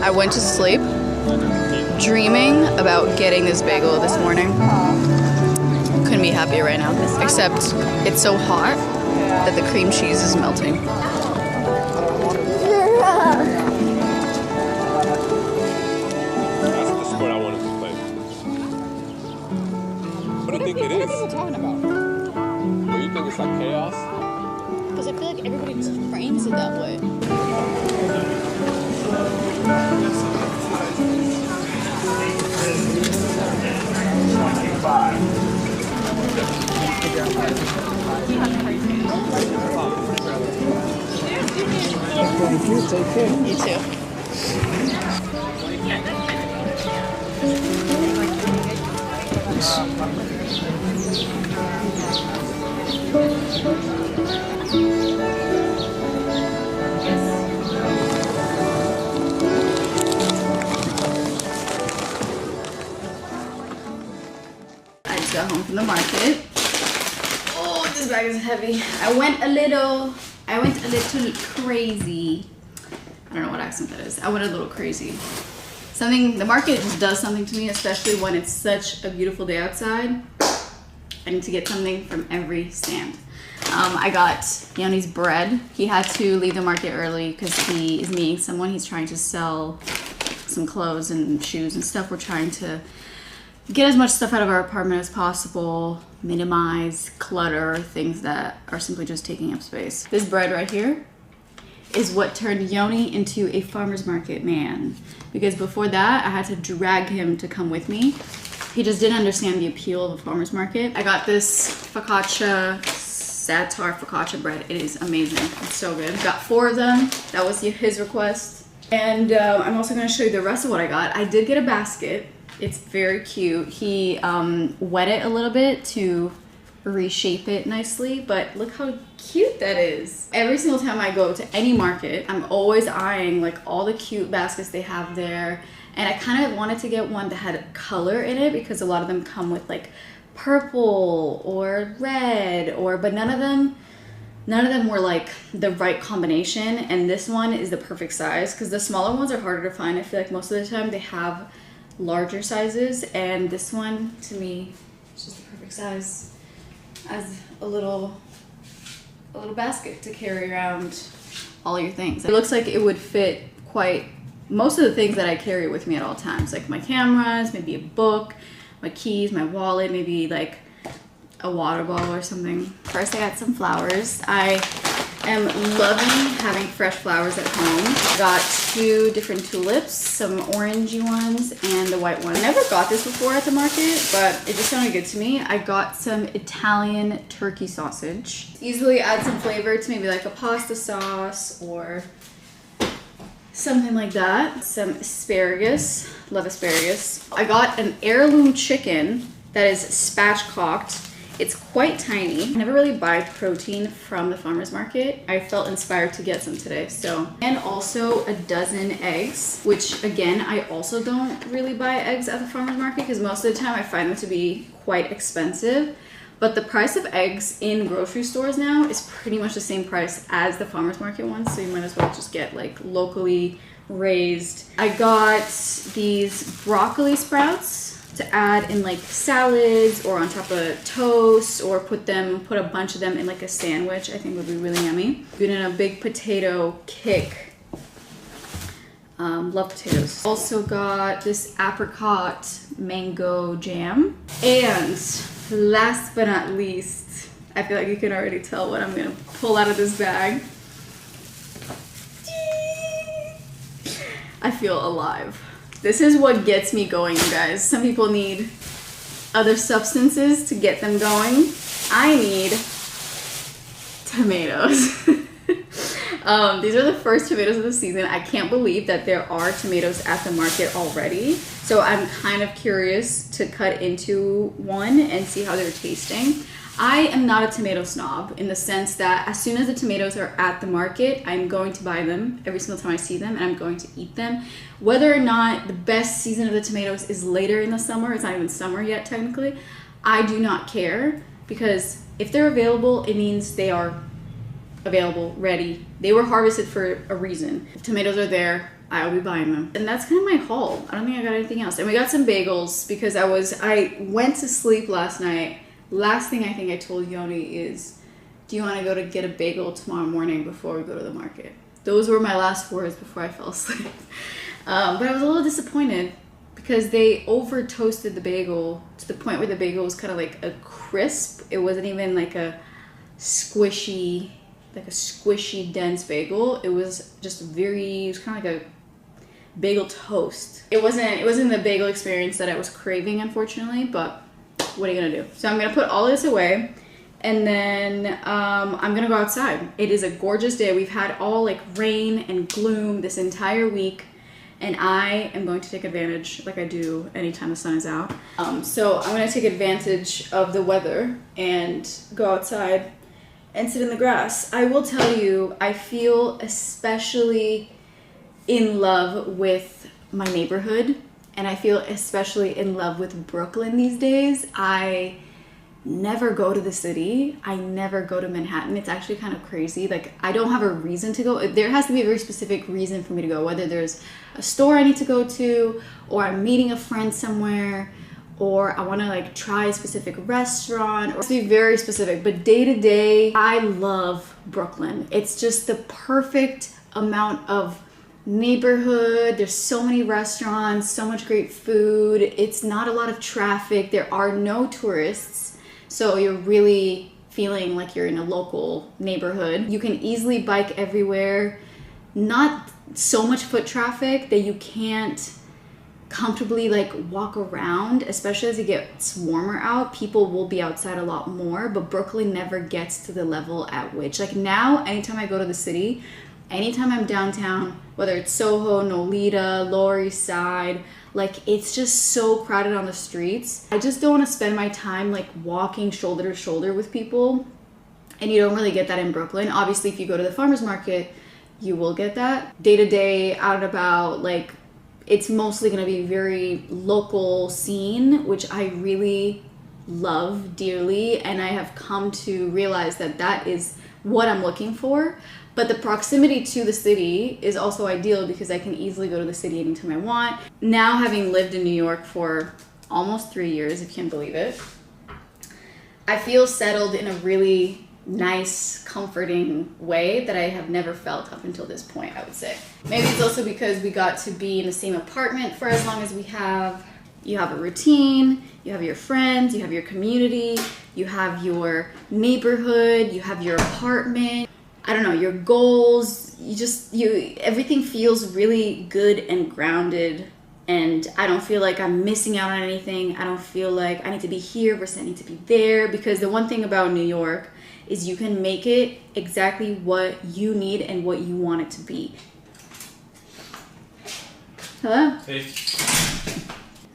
I went to sleep dreaming about getting this bagel this morning. Couldn't be happier right now. Except it's so hot that the cream cheese is melting. That's the sport I wanted to play. What do you think it is? What are people talking about? What do you think it's like chaos? Because I feel like everybody just frames it that way. Thank you. Take care. You too. I just got home from the market. Oh, this bag is heavy. I went a little crazy. I don't know what accent that is. I went a little crazy. The market just does something to me, especially when it's such a beautiful day outside. I need to get something from every stand. I got Yoni's bread. He had to leave the market early because he is meeting someone. He's trying to sell some clothes and shoes and stuff. We're trying to get as much stuff out of our apartment as possible, minimize clutter, things that are simply just taking up space. This bread right here is what turned Yoni into a farmer's market man. Because before that, I had to drag him to come with me. He just didn't understand the appeal of a farmer's market. I got this focaccia, zaita focaccia bread. It is amazing, it's so good. Got 4 of them, that was his request. And I'm also gonna show you the rest of what I got. I did get a basket. It's very cute. He wet it a little bit to reshape it nicely, but look how cute that is. Every single time I go to any market, I'm always eyeing like all the cute baskets they have there. And I kind of wanted to get one that had color in it because a lot of them come with like purple or red but none of them were like the right combination. And this one is the perfect size because the smaller ones are harder to find. I feel like most of the time they have larger sizes, and this one to me is just the perfect size as a little basket to carry around all your things. It looks like it would fit quite most of the things that I carry with me at all times, like my cameras, maybe a book, my keys, my wallet, maybe like a water bottle or something. First I got some flowers. I am loving having fresh flowers at home. I got 2 different tulips, some orangey ones and the white one. I never got this before at the market, but it just sounded good to me. I got some Italian turkey sausage. Easily add some flavor to maybe like a pasta sauce or something like that. Some asparagus, love asparagus. I got an heirloom chicken that is spatchcocked. It's quite tiny. I never really buy protein from the farmer's market. I felt inspired to get some today, so. And also a dozen eggs, which again, I also don't really buy eggs at the farmer's market because most of the time I find them to be quite expensive. But the price of eggs in grocery stores now is pretty much the same price as the farmer's market ones, so you might as well just get like locally raised. I got these broccoli sprouts to add in like salads or on top of toast, or put a bunch of them in like a sandwich. I think would be really yummy. Been in a big potato kick. Love potatoes. Also got this apricot mango jam. And last but not least, I feel like you can already tell what I'm gonna pull out of this bag. I feel alive. This is what gets me going, you guys. Some people need other substances to get them going. I need tomatoes. These are the first tomatoes of the season. I can't believe that there are tomatoes at the market already. So I'm kind of curious to cut into one and see how they're tasting. I am not a tomato snob in the sense that as soon as the tomatoes are at the market, I'm going to buy them every single time I see them, and I'm going to eat them. Whether or not the best season of the tomatoes is later in the summer, it's not even summer yet technically, I do not care, because if they're available, it means they are available, ready. They were harvested for a reason. If tomatoes are there, I'll be buying them. And that's kind of my haul. I don't think I got anything else. And we got some bagels because I went to sleep last night. Last thing I think I told Yoni is, do you want to go to get a bagel tomorrow morning before we go to the market? Those were my last words before I fell asleep. But I was a little disappointed because they over toasted the bagel to the point where the bagel was kind of like a crisp. It wasn't even like a squishy, dense bagel. It was just it was kind of like a bagel toast. It wasn't the bagel experience that I was craving, unfortunately, but what are you gonna do? So I'm gonna put all this away, and then I'm gonna go outside. It is a gorgeous day. We've had all like rain and gloom this entire week, and I am going to take advantage, like I do anytime the sun is out. So I'm gonna take advantage of the weather and go outside and sit in the grass. I will tell you, I feel especially in love with my neighborhood, and I feel especially in love with Brooklyn these days. I never go to the city. I never go to Manhattan. It's actually kind of crazy. Like, I don't have a reason to go. There has to be a very specific reason for me to go, whether there's a store I need to go to, or I'm meeting a friend somewhere, or I want to like try a specific restaurant, or to be very specific. But day to day, I love Brooklyn. It's just the perfect amount of neighborhood. There's so many restaurants, so much great food. It's not a lot of traffic. There are no tourists, so you're really feeling like you're in a local neighborhood. You can easily bike everywhere. Not so much foot traffic that you can't comfortably like walk around, especially as it gets warmer out. People will be outside a lot more, but Brooklyn never gets to the level at which, like now, anytime I go to the city, anytime I'm downtown, whether it's Soho, Nolita, Lower East Side, like it's just so crowded on the streets. I just don't want to spend my time like walking shoulder to shoulder with people, and you don't really get that in Brooklyn. Obviously, if you go to the farmer's market, you will get that. Day to day, out and about, like it's mostly going to be very local scene, which I really love dearly, and I have come to realize that that is what I'm looking for. But the proximity to the city is also ideal because I can easily go to the city anytime I want. Now, having lived in New York for almost 3 years, if you can believe it, I feel settled in a really nice, comforting way that I have never felt up until this point, I would say. Maybe it's also because we got to be in the same apartment for as long as we have. You have a routine, you have your friends, you have your community, you have your neighborhood, you have your apartment. I don't know, your goals, everything feels really good and grounded, and I don't feel like I'm missing out on anything. I don't feel like I need to be here versus I need to be there, because the one thing about New York is you can make it exactly what you need and what you want it to be. Hello? Hey.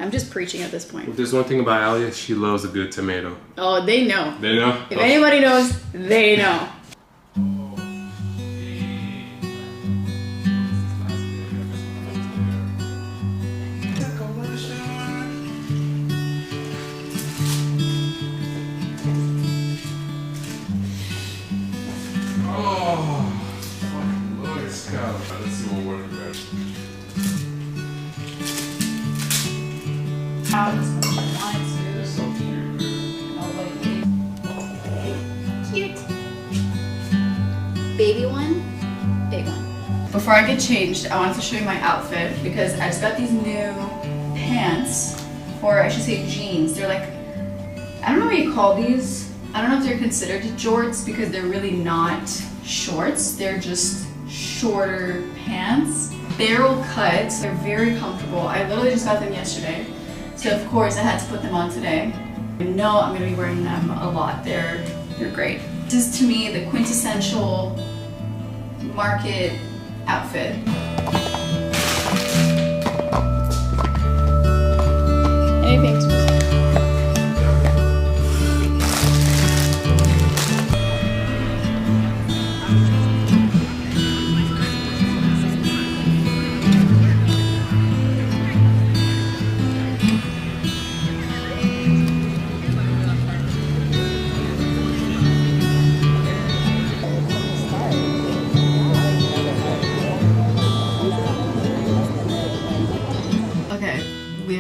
I'm just preaching at this point. If there's one thing about alia, she loves a good tomato. Oh, they know. They know? If anybody knows, they know. Let's see what works better. So cute. Cute. Baby one, big one. Before I get changed, I wanted to show you my outfit because I just got these new pants, or I should say jeans. They're like, I don't know what you call these. I don't know if they're considered jorts because they're really not shorts. They're just shorter pants. Barrel cut. They're very comfortable. I literally just got them yesterday. So of course I had to put them on today. I know I'm gonna be wearing them a lot. They're great. This is to me the quintessential market outfit. Anything to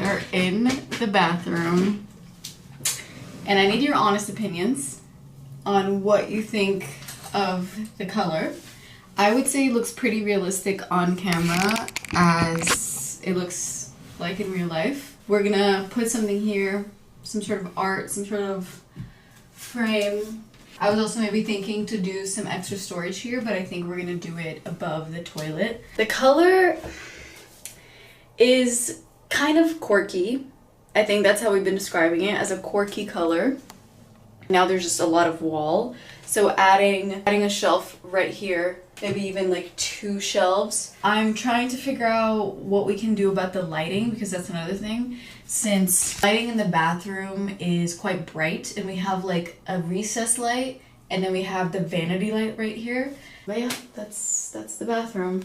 are in the bathroom, and I need your honest opinions on what you think of the color. I would say it looks pretty realistic on camera as it looks like in real life. We're gonna put something here, some sort of art, some sort of frame. I was also maybe thinking to do some extra storage here, but I think we're gonna do it above the toilet. The color is kind of quirky. I think that's how we've been describing it, as a quirky color. Now there's just a lot of wall, so adding a shelf right here, maybe even like 2 shelves. I'm trying to figure out what we can do about the lighting, because that's another thing. Since lighting in the bathroom is quite bright, and we have like a recess light, and then we have the vanity light right here. But yeah, that's the bathroom.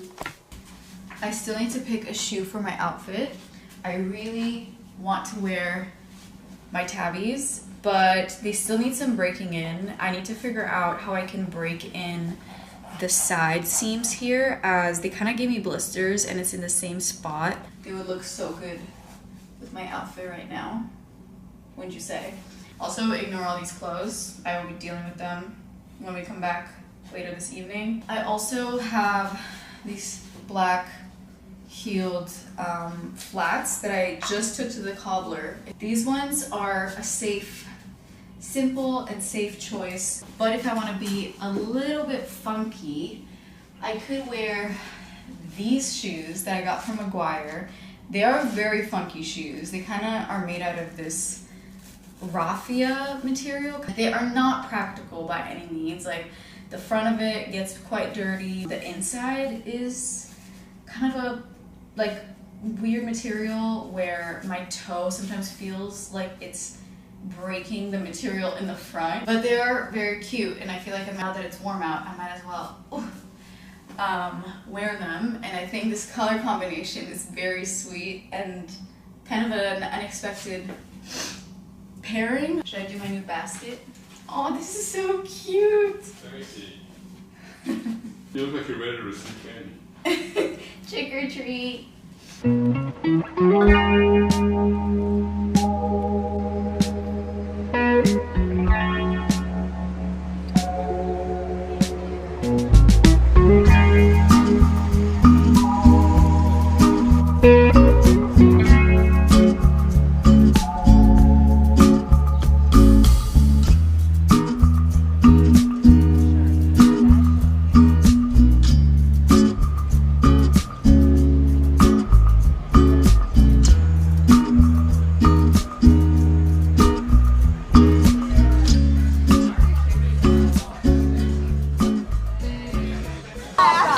I still need to pick a shoe for my outfit. I really want to wear my tabbies, but they still need some breaking in. I need to figure out how I can break in the side seams here, as they kind of gave me blisters and it's in the same spot. It would look so good with my outfit right now, wouldn't you say? Also, ignore all these clothes. I will be dealing with them when we come back later this evening. I also have these black heeled flats that I just took to the cobbler. These ones are a simple and safe choice, but if I want to be a little bit funky, I could wear these shoes that I got from Maguire. They are very funky shoes. They kind of are made out of this raffia material. They are not practical by any means. Like, the front of it gets quite dirty. The inside is kind of a weird material where my toe sometimes feels like it's breaking the material in the front. But they are very cute, and I feel like now that it's warm out, I might as well wear them. And I think this color combination is very sweet and kind of an unexpected pairing. Should I do my new basket? Oh, this is so cute. Let me see. You look like you're ready to receive candy. Trick or treat.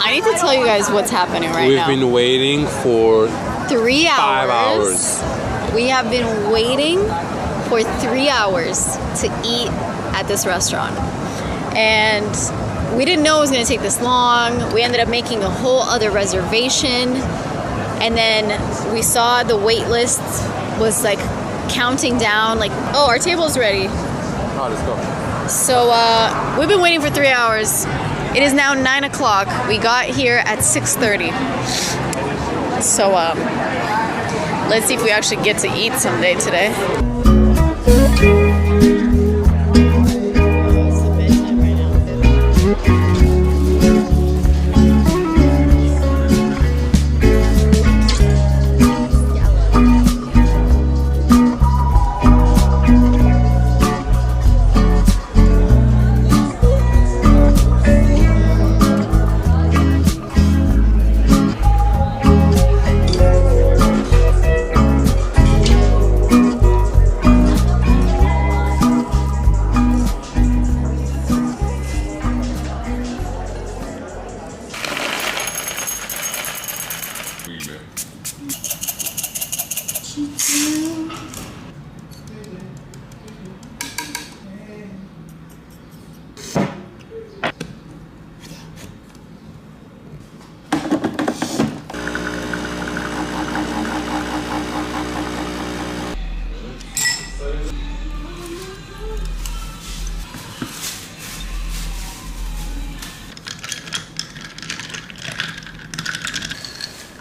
I need to tell you guys what's happening right now. We've been waiting for 3 hours. 5 hours. We have been waiting for 3 hours to eat at this restaurant. And we didn't know it was going to take this long. We ended up making a whole other reservation. And then we saw the wait list was like counting down, like, oh, our table's ready. Oh, let's go. So we've been waiting for 3 hours. It is now 9 o'clock. We got here at 6:30. So let's see if we actually get to eat someday today.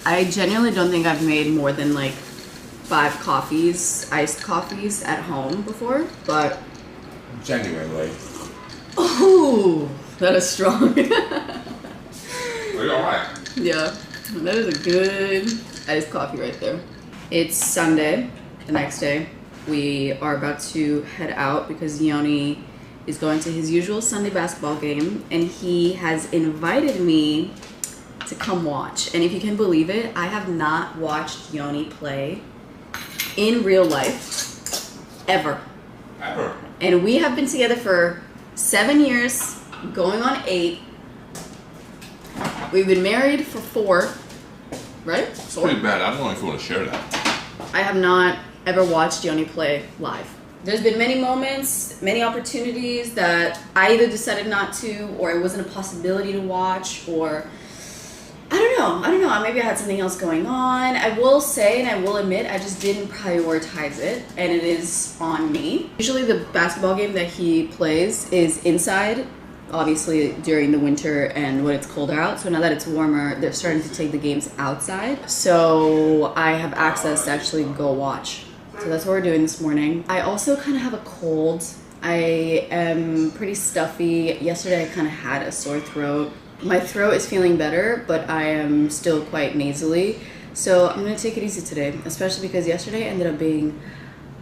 I genuinely don't think I've made more than like 5 coffees, iced coffees at home before, but Genuinely. oh, that is strong. Are you alright? Yeah, that is a good iced coffee right there. It's Sunday, the next day. We are about to head out because Yoni is going to his usual Sunday basketball game, and he has invited me to come watch. And if you can believe it, I have not watched Yoni play in real life ever. Ever. And we have been together for 7 years, going on 8. We've been married for 4, right? It's pretty bad. I don't know if you want to share that. I have not ever watched Yoni play live. There's been many moments, many opportunities that I either decided not to, or it wasn't a possibility to watch, or I don't know, maybe I had something else going on. I will say, and I will admit, I just didn't prioritize it, and it is on me. Usually the basketball game that he plays is inside, obviously during the winter and when it's colder out. So now that it's warmer, they're starting to take the games outside. So I have access to actually go watch. So that's what we're doing this morning. I also kind of have a cold. I am pretty stuffy. Yesterday I kind of had a sore throat. My throat is feeling better, but I am still quite nasally. So I'm gonna take it easy today, especially because yesterday ended up being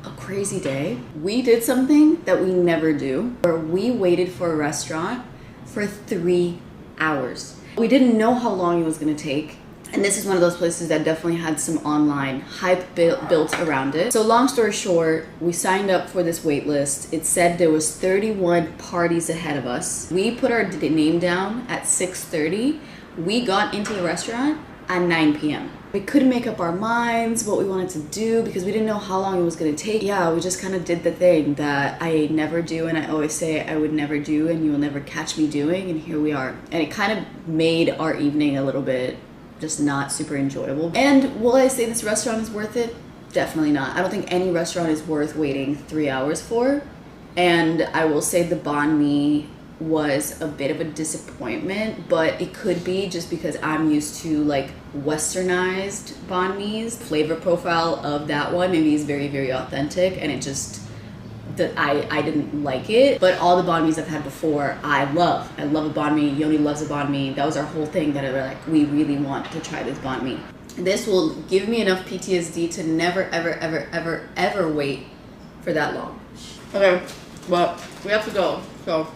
a crazy day. We did something that we never do, where we waited for a restaurant for 3 hours. We didn't know how long it was gonna take. And this is one of those places that definitely had some online hype built around it. So long story short, we signed up for this wait list. It said there was 31 parties ahead of us. We put our name down at 6:30. We got into the restaurant at 9 p.m. We couldn't make up our minds what we wanted to do because we didn't know how long it was gonna take. Yeah, we just kind of did the thing that I never do and I always say I would never do and you will never catch me doing, and here we are. And it kind of made our evening a little bit just not super enjoyable. And will I say this restaurant is worth it? Definitely not. I don't think any restaurant is worth waiting 3 hours for. And I will say the banh mi was a bit of a disappointment, but it could be just because I'm used to like westernized banh mi's. Flavor profile of that one maybe is very, very authentic, and it just, that I didn't like it. But all the banh mi's I've had before, I love. I love a banh mi. Yoni loves a banh mi. That was our whole thing, that I was like, we really want to try this banh mi. This will give me enough PTSD to never, ever, ever, ever, ever wait for that long. Okay, well, we have to go, so.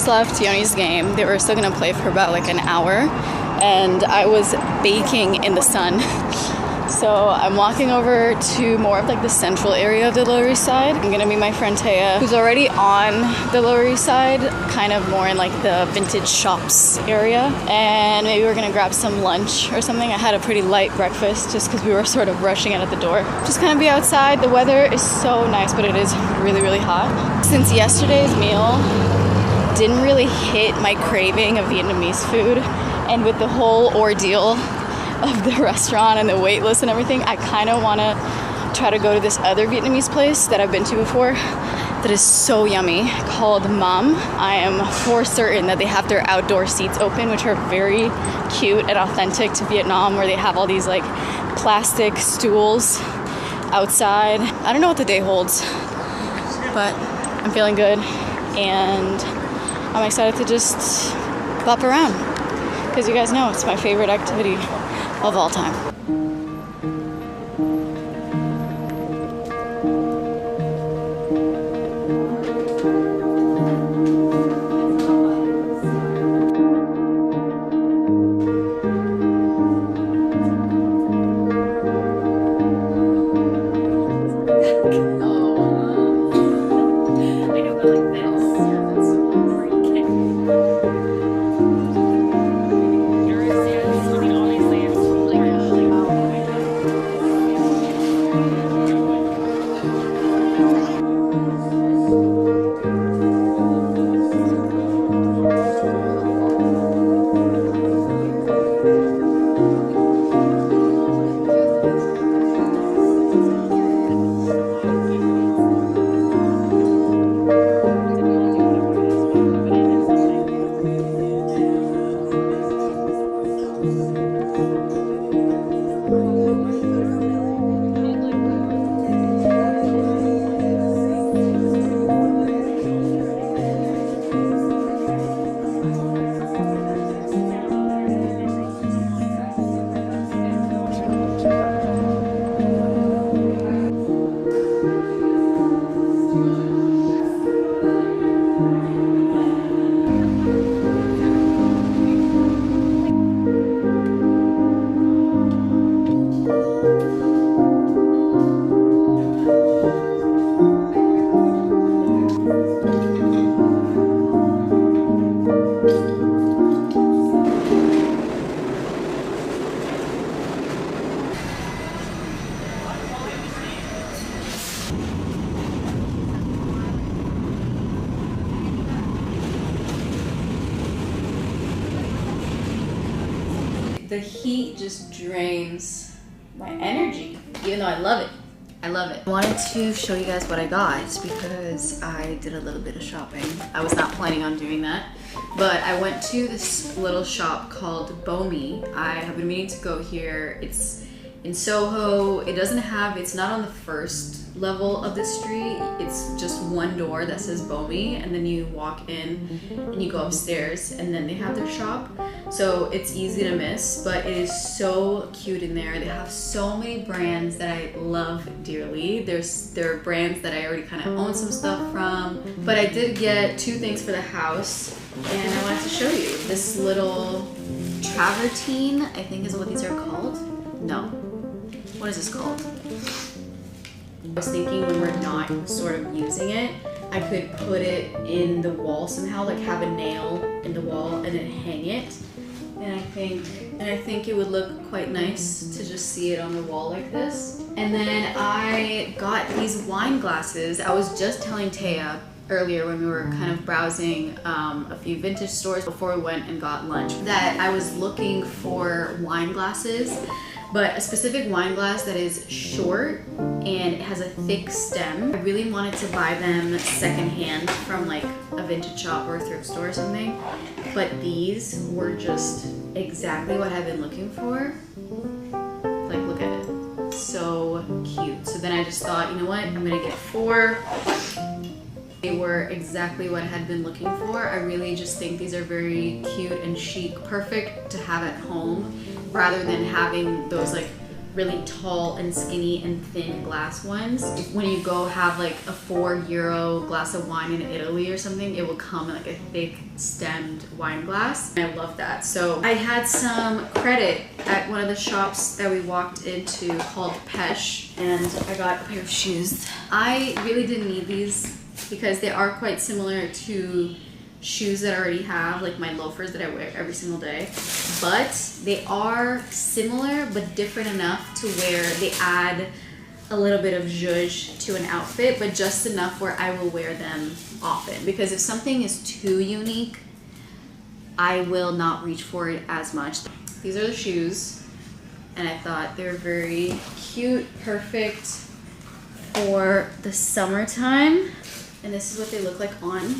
Left Yoni's game. They were still gonna play for about like an hour, and I was baking in the sun. So I'm walking over to more of like the central area of the Lower East Side. I'm gonna meet my friend Taya, who's already on the Lower East Side, kind of more in like the vintage shops area. And maybe we're gonna grab some lunch or something. I had a pretty light breakfast just because we were sort of rushing out of the door. Just kind of be outside. The weather is so nice, but it is really, really hot. Since yesterday's meal didn't really hit my craving of Vietnamese food, and with the whole ordeal of the restaurant and the wait list and everything, I kind of want to try to go to this other Vietnamese place that I've been to before that is so yummy called Mum. I am for certain that they have their outdoor seats open, which are very cute and authentic to Vietnam, where they have all these like plastic stools outside. I don't know what the day holds, but I'm feeling good and I'm excited to just bop around because you guys know it's my favorite activity of all time. The heat just drains my energy, even though I love it. I love it. I wanted to show you guys what I got because I did a little bit of shopping. I was not planning on doing that, but I went to this little shop called Bomi. I have been meaning to go here. It's in Soho. It's not on the first level of the street. It's just one door that says Bomi, and then you walk in and you go upstairs, and then they have their shop. So it's easy to miss, but it is so cute in there. They have so many brands that I love dearly. There are brands that I already kind of own some stuff from, but I did get two things for the house, and I wanted to show you this little travertine, I think is what these are called. No, what is this called? I was thinking when we're not sort of using it, I could put it in the wall somehow, like have a nail in the wall and then hang it. And I think it would look quite nice to just see it on the wall like this. And then I got these wine glasses. I was just telling Taya earlier when we were kind of browsing a few vintage stores before we went and got lunch that I was looking for wine glasses, but a specific wine glass that is short and it has a thick stem. I really wanted to buy them secondhand from like a vintage shop or a thrift store or something, but these were just exactly what I've been looking for. Like, look at it, so cute. So then I just thought, you know what, I'm gonna get 4. They were exactly what I had been looking for. I really just think these are very cute and chic, perfect to have at home rather than having those like really tall and skinny and thin glass ones. When you go have like a €4 glass of wine in Italy or something, it will come in like a thick stemmed wine glass. And I love that. So I had some credit at one of the shops that we walked into called Pesh, and I got a pair of shoes. I really didn't need these because they are quite similar to shoes that I already have, like my loafers that I wear every single day, but they are similar but different enough to where they add a little bit of zhuzh to an outfit, but just enough where I will wear them often, because if something is too unique, I will not reach for it as much. These are the shoes, and I thought they were very cute, perfect for the summertime. and this is what they look like on.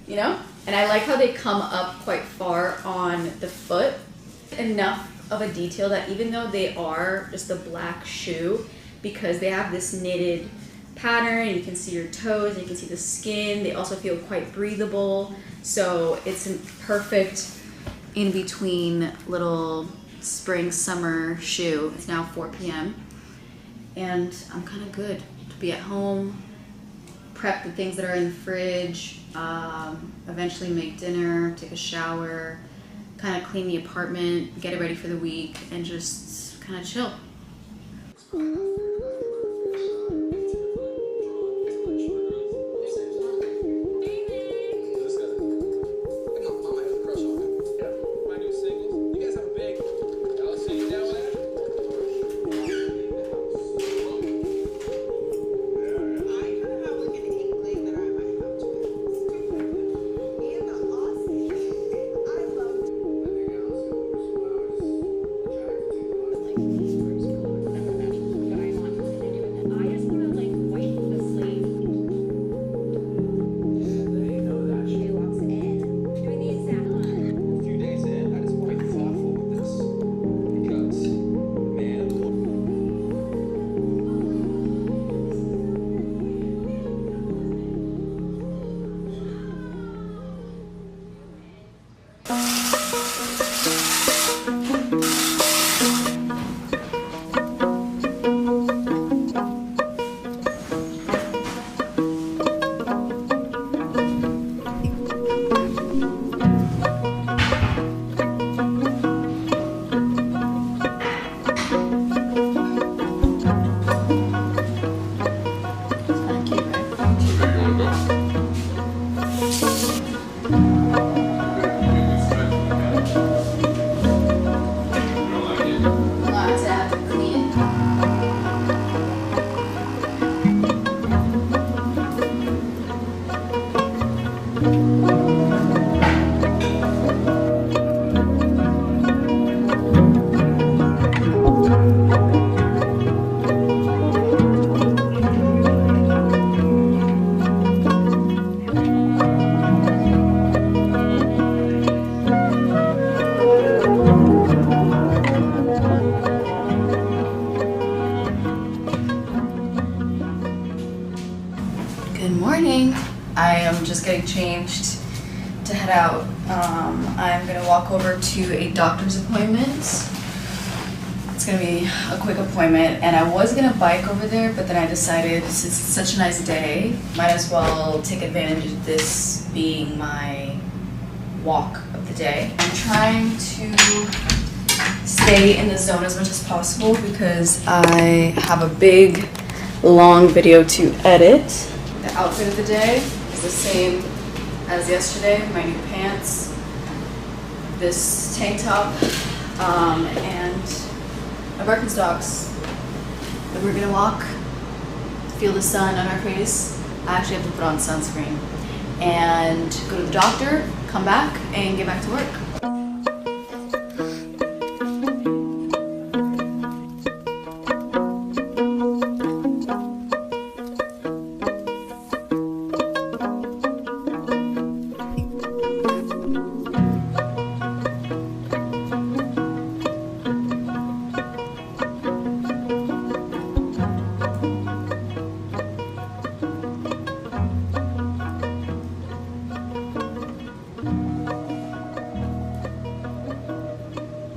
You know? And I like how they come up quite far on the foot. Enough of a detail that even though they are just a black shoe, because they have this knitted pattern, and you can see your toes, and you can see the skin, they also feel quite breathable. So it's a perfect in between little spring summer shoe. It's now 4 p.m. and I'm kind of good to be at home, prep the things that are in the fridge, eventually make dinner, take a shower, kind of clean the apartment, get it ready for the week, and just kind of chill. I am just getting changed to head out. I'm gonna walk over to a doctor's appointment. It's gonna be a quick appointment, and I was gonna bike over there, but then I decided since it's such a nice day, might as well take advantage of this being my walk of the day. I'm trying to stay in the zone as much as possible because I have a big, long video to edit. The outfit of the day is the same as yesterday. My new pants, this tank top, and my Birkenstocks. But we're gonna walk, feel the sun on our face. I actually have to put on sunscreen and go to the doctor, come back, and get back to work.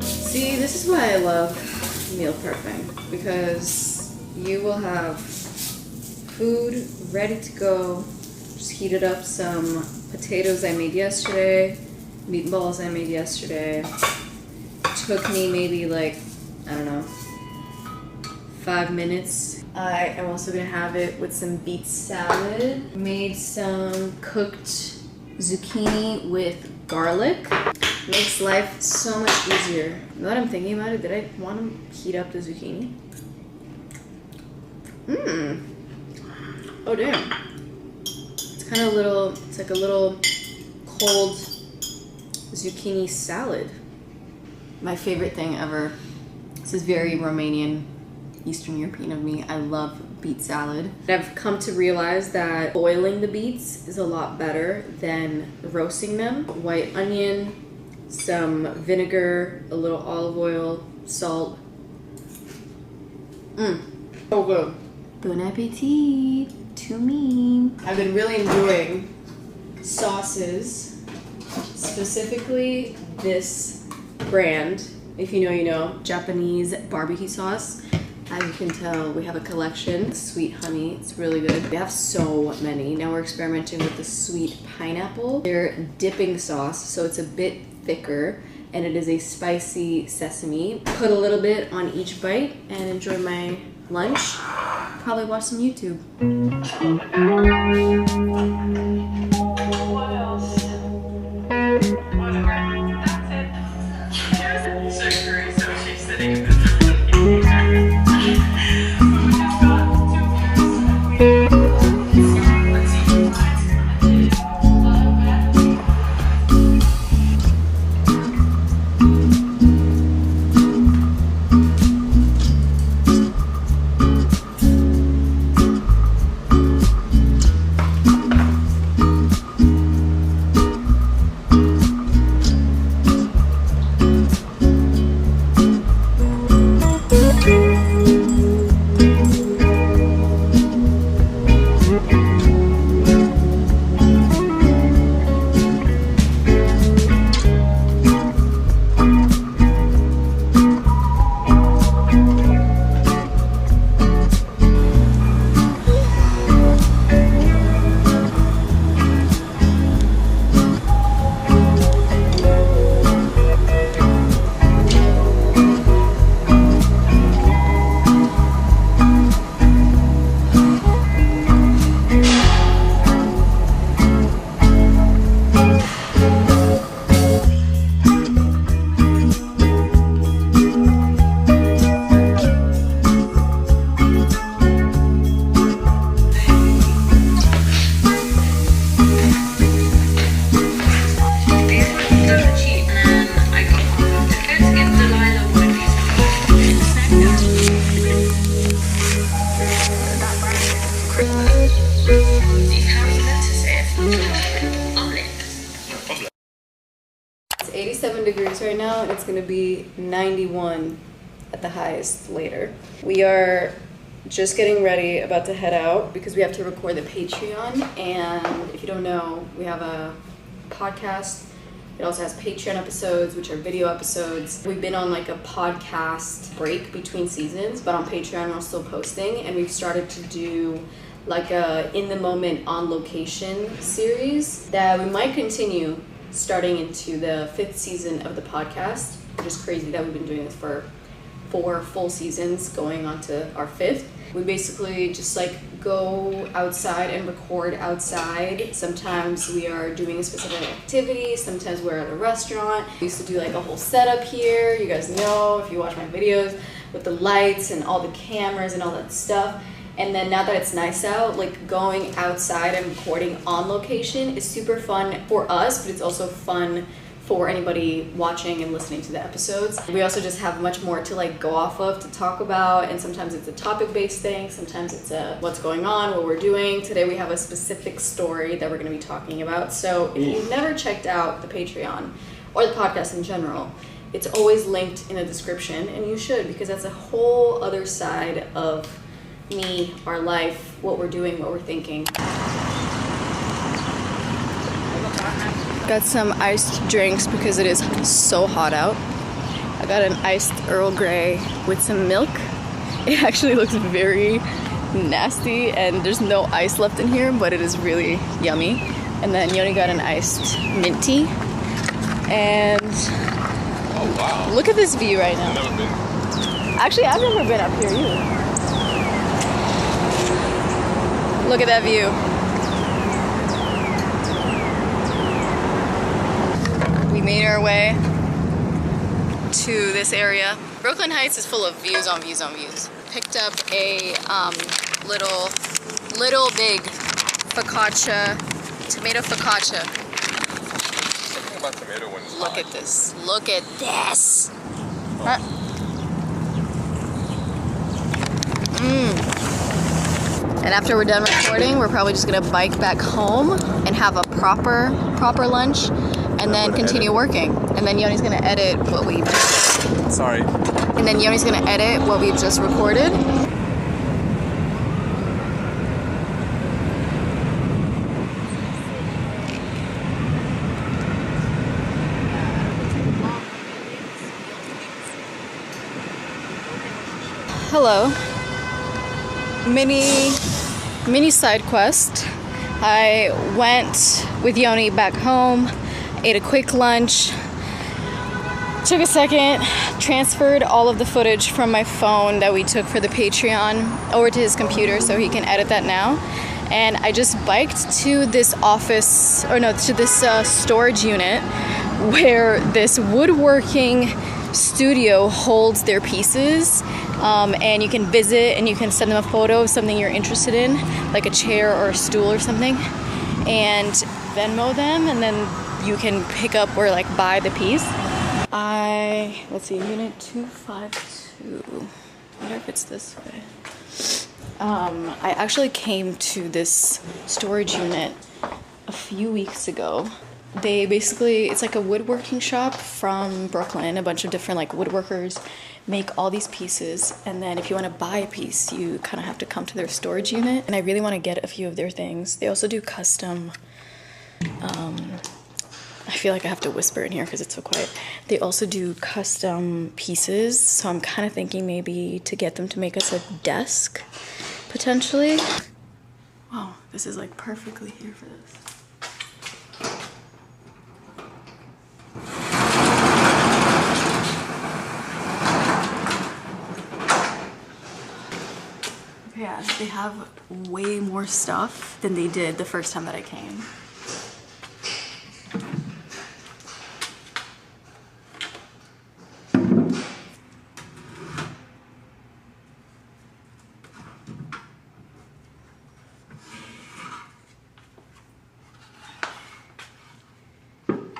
See, this is why I love meal prepping, because you will have food ready to go. Just heated up some potatoes I made yesterday, meatballs I made yesterday. Took me maybe like, I don't know, 5 minutes. I am also gonna have it with some beet salad. Made some cooked zucchini with garlic. Makes life so much easier. Now that I'm thinking about it, did I want to heat up the zucchini? Oh damn. It's kind of little, it's like a little cold zucchini salad. My favorite thing ever. This is very Romanian. Eastern European of me. I love beet salad. I've come to realize that boiling the beets is a lot better than roasting them. White onion, some vinegar, a little olive oil, salt. So good. Bon appetit to me. I've been really enjoying sauces, specifically this brand. If you know, you know. Japanese barbecue sauce. As you can tell, we have a collection. Sweet honey, it's really good. We have so many. Now we're experimenting with the sweet pineapple. They're dipping sauce, so it's a bit thicker, and it is a spicy sesame. Put a little bit on each bite and enjoy my lunch. Probably watch some YouTube. What else? Whatever. That's it. So great. So she's sitting in the It's 87 degrees right now, and it's gonna be 91 at the highest later. We are just getting ready, about to head out because we have to record the Patreon. And if you don't know, we have a podcast. It also has Patreon episodes, which are video episodes. We've been on like a podcast break between seasons, but on Patreon we're still posting, and we've started to do like a in the moment on location series that we might continue starting into the 5th season of the podcast, which is crazy that we've been doing this for 4 full seasons going on to our 5th. We basically just like go outside and record outside. Sometimes we are doing a specific activity, sometimes we're at a restaurant. We used to do like a whole setup here, you guys know if you watch my videos, with the lights and all the cameras and all that stuff. And then now that it's nice out, like going outside and recording on location is super fun for us, but it's also fun for anybody watching and listening to the episodes. We also just have much more to like go off of, to talk about, and sometimes it's a topic-based thing, sometimes it's a what's going on, what we're doing. Today we have a specific story that we're gonna be talking about. So if you've never checked out the Patreon or the podcast in general, it's always linked in the description, and you should, because that's a whole other side of me, our life, what we're doing, what we're thinking. Got some iced drinks because it is so hot out. I got an iced Earl Grey with some milk. It actually looks very nasty and there's no ice left in here, but it is really yummy. And then Yoni got an iced mint tea. And Oh wow! look at this view right now. I've never been. Actually, I've never been up here either. Look at that view. We made our way to this area. Brooklyn Heights is full of views on views on views. Picked up a little big focaccia, tomato focaccia. Something about tomato when it's Look hot. at this. Look at this. And after we're done recording, we're probably just gonna bike back home and have a proper lunch, and then continue working. And then Yoni's gonna edit what we just. Sorry. And then Yoni's gonna edit what we've just recorded. Hello. Mini side quest. I went with Yoni back home, ate a quick lunch, took a second, transferred all of the footage from my phone that we took for the Patreon over to his computer so he can edit that now. And I just biked to this office, or no, to this storage unit where this woodworking studio holds their pieces, and you can visit and you can send them a photo of something you're interested in, like a chair or a stool or something, and Venmo them, and then you can pick up or like buy the piece. Let's see, unit 252. I wonder if it's this way. I actually came to this storage unit a few weeks ago. They basically, it's like a woodworking shop from Brooklyn. A bunch of different like woodworkers make all these pieces, and then if you want to buy a piece, you kind of have to come to their storage unit. And I really want to get a few of their things. They also do custom, I feel like I have to whisper in here because it's so quiet. They also do custom pieces, so I'm kind of thinking maybe to get them to make us a desk, potentially. Wow, this is like perfectly here for this. Yeah, they have way more stuff than they did the first time that I came.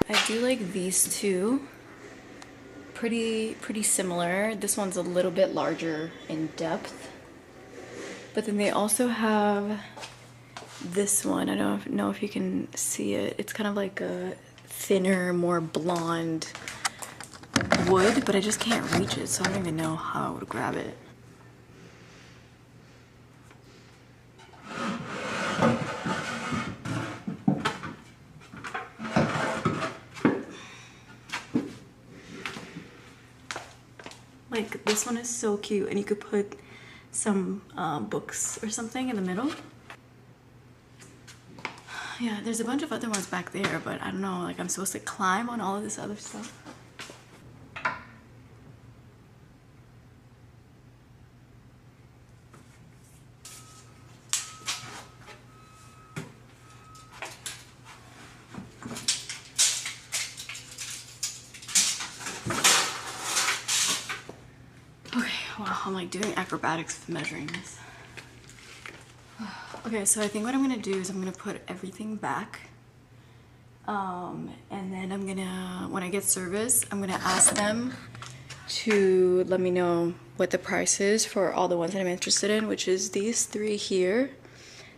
I do like these two. Pretty similar. This one's a little bit larger in depth. But then they also have this one. I don't know if you can see it. It's kind of like a thinner, more blonde wood, but I just can't reach it, so I don't even know how to grab it. Like, this one is so cute, and you could put some books or something in the middle. Yeah, there's a bunch of other ones back there, but I don't know, like I'm supposed to climb on all of this other stuff. I'm like doing acrobatics with measuring this. Okay, so I think what I'm gonna do is I'm gonna put everything back. And then I'm gonna, when I get service, I'm gonna ask them to let me know what the price is for all the ones that I'm interested in, which is these three here.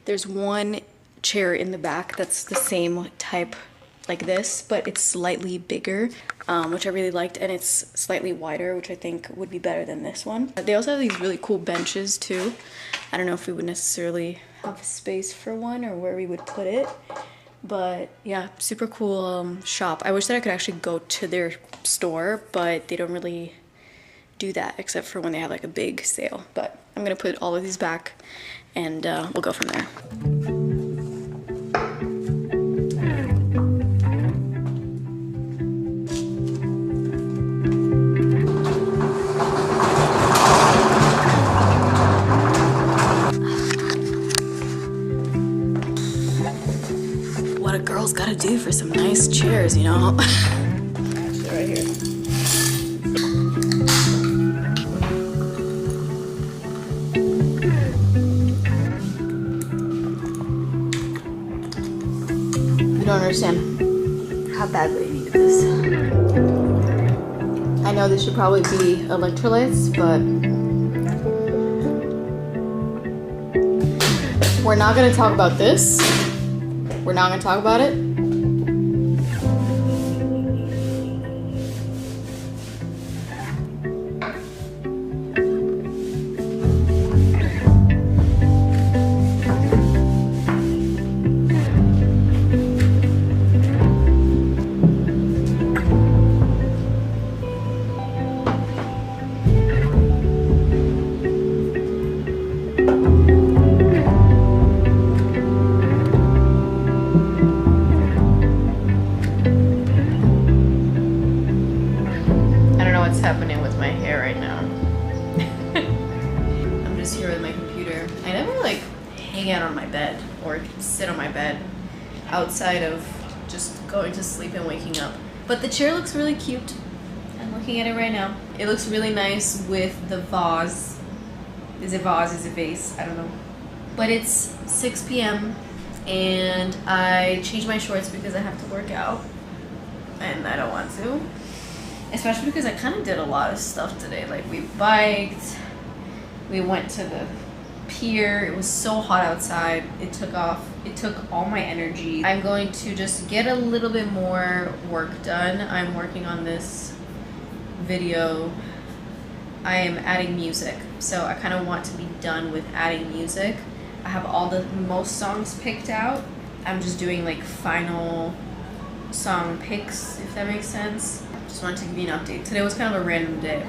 There's one chair in the back that's the same type like this, but it's slightly bigger, which I really liked, and it's slightly wider, which I think would be better than this one. They also have these really cool benches too. I don't know if we would necessarily have space for one or where we would put it, but yeah, super cool shop. I wish that I could actually go to their store, but they don't really do that except for when they have like a big sale. But I'm gonna put all of these back and we'll go from there. What a girl's gotta do for some nice chairs, you know? Actually, right here. You don't understand how badly I needed this. I know this should probably be electrolytes, but We're not gonna talk about this. We're not gonna talk about it. Happening with my hair right now. I'm just here with my computer. I never like hang out on my bed or sit on my bed outside of just going to sleep and waking up. But the chair looks really cute. I'm looking at it right now. It looks really nice with the vase. Is it vase? Is it vase? I don't know. But it's 6 p.m. and I changed my shorts because I have to work out and I don't want to. Especially because I kind of did a lot of stuff today. Like we biked, we went to the pier. It was so hot outside. It took all my energy. I'm going to just get a little bit more work done. I'm working on this video. I am adding music. So I kind of want to be done with adding music. I have most songs picked out. I'm just doing like final song picks, if that makes sense. Just wanted to give you an update. Today was kind of a random day.